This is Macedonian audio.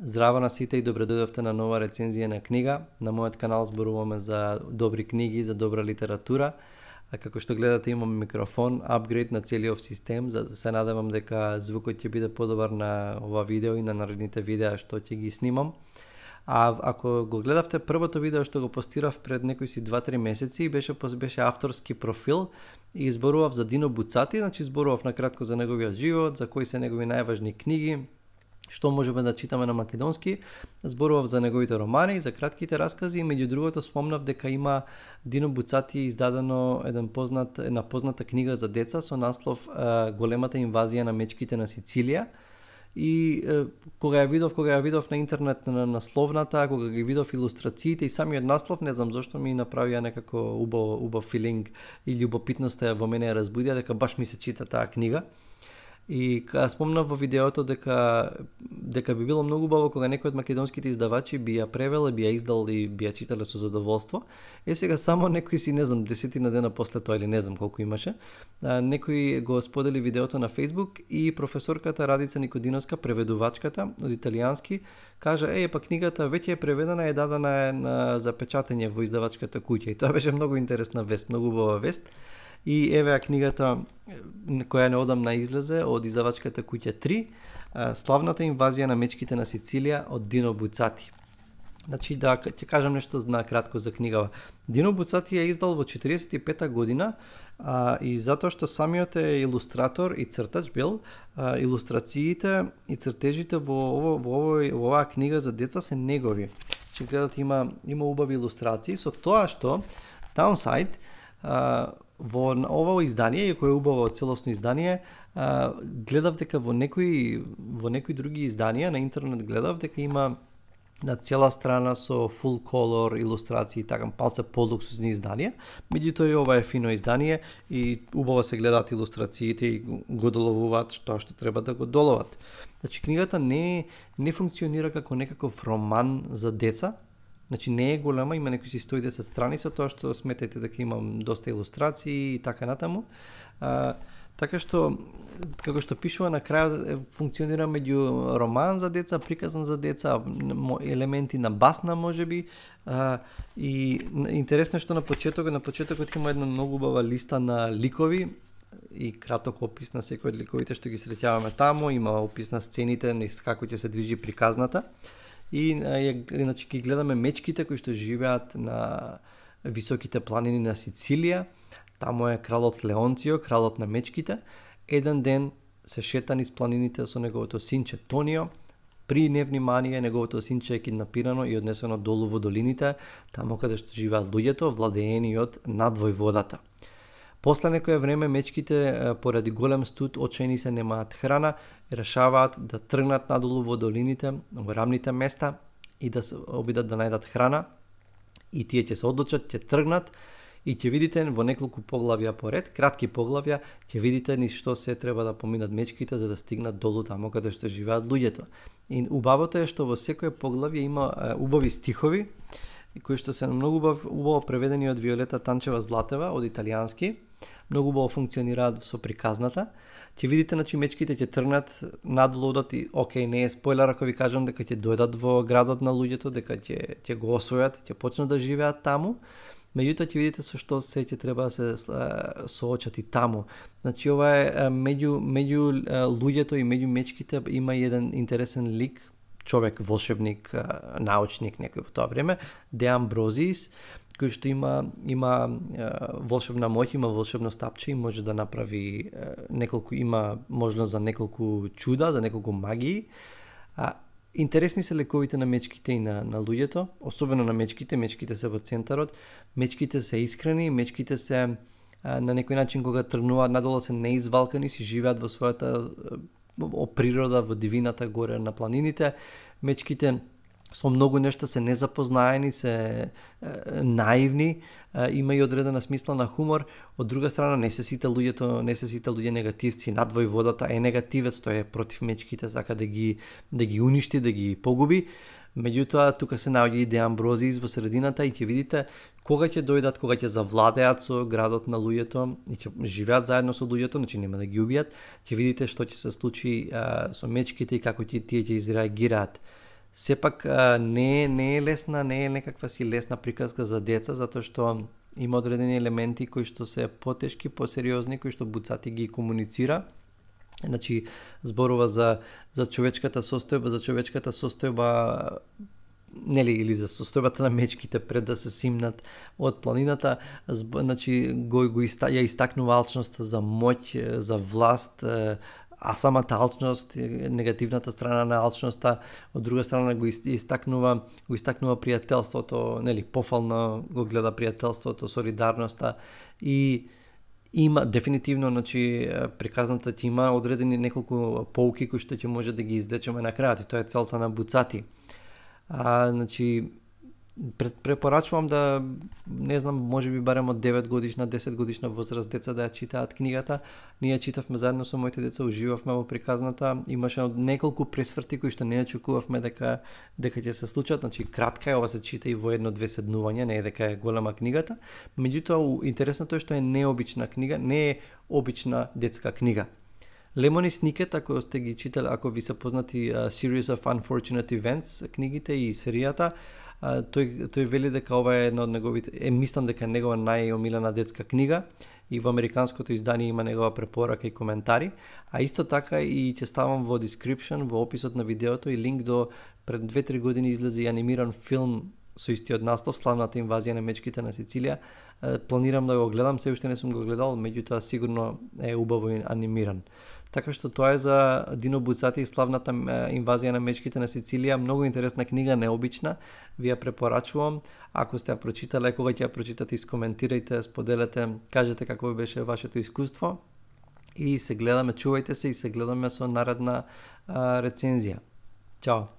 Здраво на сите и добре дојдовте на нова рецензија на книга. На мојот канал зборуваме за добри книги, за добра литература. А како што гледате имам микрофон, апгрейд на целиот систем, за да се надевам дека звукот ќе биде подобар на ова видео и на наредните видеа што ќе ги снимам. А ако го гледавте првото видео што го постирав пред некои си 2-3 месеци, беше авторски профил и зборував за Дино Буцати, значи зборував накратко за неговиот живот, за кои се негови најважни книги, што можеме да читаме на македонски. Зборував за неговите романи, за кратките раскази и меѓу другото спомнав дека има Дино Буцати издадено една позната книга за деца со наслов Големата инвазија на мечките на Сицилија. И кога ја видов на интернет на насловната, кога ги видов илустрациите и самиот наслов, не знам зошто ми направија некако убав филинг и љубопитноста во мене ја разбудија дека баш ми се чита таа книга. И спомнав во видеото дека би било многу убаво кога некој од македонските издавачи би ја превел, би ја издал и би ја читале со задоволство. Сега само некои си, не знам, 10 дена после тоа или не знам колку имаше, некои го сподели видеото на Facebook и професорката Радица Никодиновска, преведувачката од италијански, кажа: па книгата веќе е преведена, е дадена за печатење во издавачката куќа. И тоа беше многу интересна вест, многу убава вест. И еве книгата која неодамна излезе од издавачката куќа 3, Славната инвазија на мечките на Сицилија од Дино Буцати. Значи да ќе кажам нешто на кратко за книгава. Дино Буцати ја издал во 45-та година и затоа што самиот е илустратор и цртач бил, илустрациите и цртежите во оваа книга за деца се негови. Че гледате има убави илустрации, со тоа што Downside во ово издание, кој е убаво целосно издание, гледав дека во некои други изданија на интернет гледав дека има на цела страна со full color илустрации, така палце полуксузни изданија. Меѓутоа и ова е фино издание и убаво се гледаат илустрациите и го доловуваат што треба да го доловат. Значи книгата не функционира како некаков роман за деца. Значи не е голема, има некои си 110 страни, со тоа што сметајте дека имам доста илустрации и така натаму. Така што, како што пишува на крајот, функционира меѓу роман за деца, приказан за деца, елементи на басна можеби. И интересно е што на почетокот има една многу убава листа на ликови и краток опис на секој од ликовите што ги среќаваме таму, има опис на сцените, како ќе се движи приказната. И значи ги гледаме мечките кои што живеат на високите планини на Сицилија. Таму е кралот Леонцио, кралот на мечките. Еден ден се шета низ планините со неговото синче Тонио. При невнимание неговото синче е киднапирано и однесено долу во долините, таму каде што живеат луѓето, владеени од надвојводата. После некое време мечките поради голем студ, очаени се, немаат храна, решаваат да тргнат надолу во долините, во рамните места и да се обидат да најдат храна. И тие ќе се одлучат, ќе тргнат и ќе видите во неколку поглавја поред, кратки поглавја, ќе видите низ што се треба да поминат мечките за да стигнат долу таму каде што живеат луѓето. И убавото е што во секое поглавје има убави стихови кои што се многу убаво преведени од Виолета Танчева Златева од италијански. Многу убаво функционираат со приказната. Ќе видите, значи мечките ќе тргнат надолу, одат и не е спойлер ако ви кажам дека ќе дојдат во градот на луѓето, дека ќе го освојат, ќе почнат да живеат таму. Меѓутоа ќе видите со што се ќе треба да се соочат и таму. Значи ова е меѓу луѓето и меѓу мечките има еден интересен лик, човек, волшебник, научник некој во тоа време, Де Амброзиис, кој што има волшебна моќ, има волшебно стапче и може да направи има можност за неколку чуда, за неколку магии. Интересни се лековите на мечките и на луѓето, особено на мечките се во центарот. Мечките се искрени, мечките се на некој начин кога тргнуваат надолу се неизвалкани, си живеат во својата природа, во дивината горе на планините. Мечките со многу нешта се незапознаени, се наивни, има и одредена смисла на хумор. Од друга страна не се сите луѓе негативци, надвојводата е негативец, тој е против мечките, сака да ги уништи, да ги погуби. Меѓутоа тука се наоѓа и Де Амброзиис во средината и ќе видите кога ќе дојдат, кога ќе завладеат со градот на луѓето и ќе живеат заедно со луѓето, значи нема да ги убијат. Ќе видите што ќе се случи со мечките и како тие ќе изреагираат. Сепак не е лесна, не е некаква си лесна приказка за деца, затоа што има одредени елементи кои што се потешки, посериозни, кои што Буцати ги комуницира. Значи, зборува за човечката состојба, нели, или за состојбата на мечките пред да се симнат од планината. Значи, ја истакнува алчноста за моќ, за власт, а самата алчност, негативната страна на алчноста, од друга страна го истакнува пријателството, нели, пофално го гледа пријателството, солидарноста и има дефинитивно, значи, приказната ти има одредени неколку поуки кои што ќе може да ги извлечеме на крајот, и тоа е целта на Буцати. Значи, препорачувам да, не знам, може би барем од 9 годишна, 10 годишна возраст деца да ја читаат книгата. Ние читавме заедно со моите деца, уживавме во приказната. Имаше неколку пресврти кои што не очекувавме дека ќе се случат. Значи, кратка е, ова се чита и во 1-2 седнувања, не е дека е голема книгата. Меѓутоа, интересното е што е необична книга, не е обична детска книга. Lemony Snicket, ако сте ги читали, ако ви се познати Series of Unfortunate Events, книгите и серијата, тој вели дека ова е една од неговите, мислам дека е негова најомилена детска книга, и во американското издание има негова препорака и коментари, а исто така и ќе ставам во description, во описот на видеото, и линк до пред 2-3 години излезе и анимиран филм со истиот наслов, Славната инвазија на мечките на Сицилија. Планирам да го гледам, се уште не сум го гледал, меѓутоа сигурно е убаво анимиран. Така што тоа е за Дино Буцати и Славната инвазија на мечките на Сицилија. Многу интересна книга, необична. Ви ја препорачувам. Ако сте ја прочитале, кога ќе ја прочитате, искоментирајте, споделете, кажете како беше вашето искуство. И се гледаме, чувајте се и се гледаме со наредна рецензија. Чао!